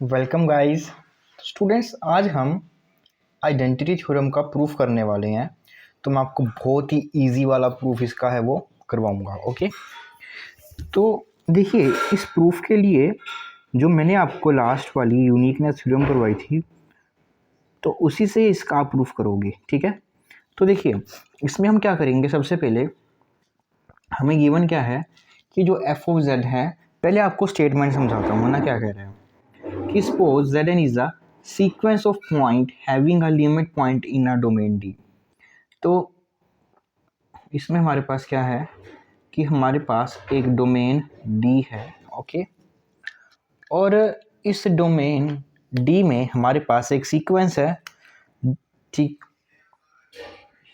Welcome guys students. आज हम identity theorem का प्रूफ करने वाले हैं। तो मैं आपको बहुत ही इजी वाला प्रूफ इसका है वो करवाऊंगा। ओके, तो देखिए इस प्रूफ के लिए जो मैंने आपको लास्ट वाली यूनिकनेस थ्योरम करवाई थी तो उसी से इसका आप प्रूफ करोगे। ठीक है, तो देखिए इसमें हम क्या करेंगे। सबसे पहले हमें गिवन क्या है कि जो एफ ऑफ जेड है, पहले आपको स्टेटमेंट समझाता हूँ ना क्या कह रहे हैं कि suppose Zn is a sequence of point having a limit point in a domain D। तो इसमें हमारे पास क्या है कि हमारे पास एक डोमेन D है। ओके, और इस डोमेन D में हमारे पास एक सीक्वेंस है। ठीक,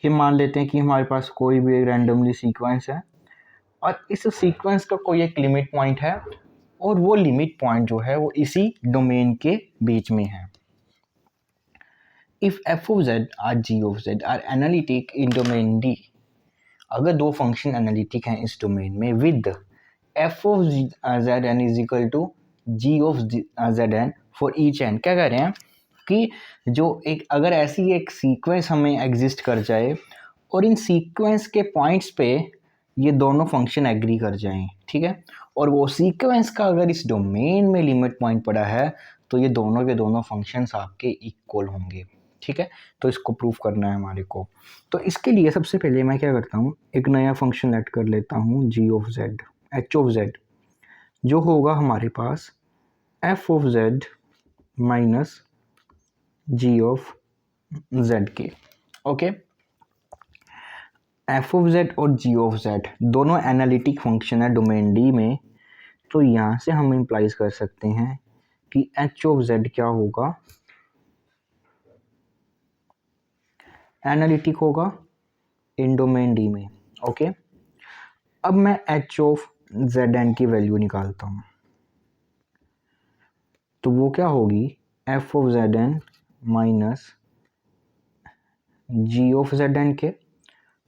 ये मान लेते हैं कि हमारे पास कोई भी एक रैंडमली सीक्वेंस है और इस सीक्वेंस का कोई एक लिमिट पॉइंट है और वो लिमिट पॉइंट जो है वो इसी डोमेन के बीच में है। If f of z or g of z are analytic in domain D, अगर दो फंक्शन एनालिटिक हैं इस डोमेन में with f of zn is equal to g of zn for each N, क्या कह रहे हैं कि जो एक अगर ऐसी एक सीक्वेंस हमें एग्जिस्ट कर जाए और इन सीक्वेंस के पॉइंट्स पे ये दोनों फंक्शन एग्री कर जाएं, ठीक है, और वो सीक्वेंस का अगर इस डोमेन में लिमिट पॉइंट पड़ा है तो ये दोनों के दोनों फंक्शंस आपके इक्वल होंगे। ठीक है, तो इसको प्रूफ करना है हमारे को। तो इसके लिए सबसे पहले मैं क्या करता हूँ, एक नया फंक्शन ऐड कर लेता हूँ g of z, h of z, जो होगा हमारे पास f of z minus g of z के। ओके, f ऑफ z और g ऑफ z दोनों एनालिटिक फंक्शन है डोमेन D में। तो यहाँ से हम इम्प्लाइज कर सकते हैं कि h ऑफ z क्या होगा, एनालिटिक होगा इन डोमेन डी में। ओके, अब मैं h ऑफ जेड एन की वैल्यू निकालता हूँ तो वो क्या होगी f of Z N minus g of Z N के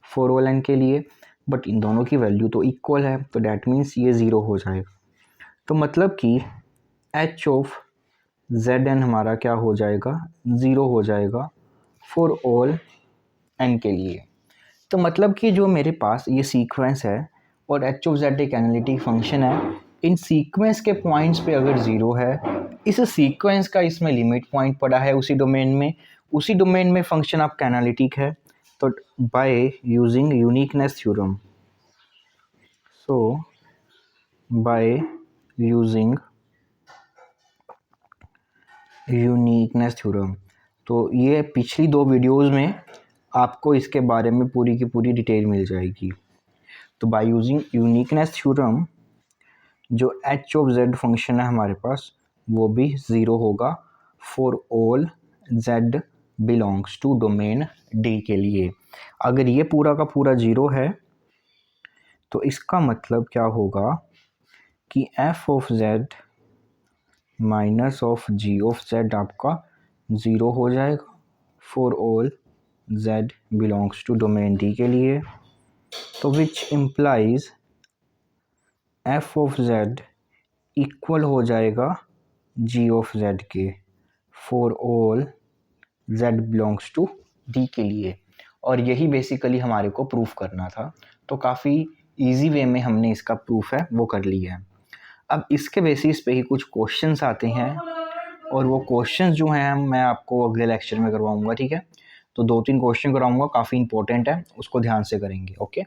फॉर ऑल एन के लिए, बट इन दोनों की वैल्यू तो इक्वल है तो डैट मीन्स ये ज़ीरो हो जाएगा। तो मतलब कि h ऑफ जेड एन हमारा क्या हो जाएगा, ज़ीरो हो जाएगा फॉर ऑल एन के लिए। तो मतलब कि जो मेरे पास ये सीक्वेंस है और एच ऑफ जेड एक एनालिटिक फंक्शन है, इन सीक्वेंस के पॉइंट्स पे अगर ज़ीरो है, इस सीक्वेंस का इसमें लिमिट पॉइंट पड़ा है उसी डोमेन में फंक्शन आपका एनालिटिक है। तो by using uniqueness theorem, so bye using uniqueness theorem, तो ये पिछली दो वीडियोज़ में आपको इसके बारे में पूरी की पूरी डिटेल मिल जाएगी। तो बाय यूजिंग यूनिकनेस थ्योरम जो एच ऑफ जेड फंक्शन है हमारे पास वो भी ज़ीरो होगा for all Z belongs to domain D के लिए। अगर ये पूरा का पूरा ज़ीरो है तो इसका मतलब क्या होगा कि F of Z minus of G of Z आपका ज़ीरो हो जाएगा for all Z belongs to domain D के लिए। तो which implies F of Z equal हो जाएगा जी ऑफ जेड के for all Z belongs to D के लिए। और यही बेसिकली हमारे को प्रूफ करना था। तो काफ़ी इजी वे में हमने इसका प्रूफ है वो कर लिया है। अब इसके बेसिस पे ही कुछ क्वेश्चंस आते हैं और वो क्वेश्चंस जो हैं मैं आपको अगले लेक्चर में करवाऊंगा। ठीक है, तो 2-3 क्वेश्चन कराऊंगा, काफ़ी इंपॉर्टेंट है, उसको ध्यान से करेंगे। ओके।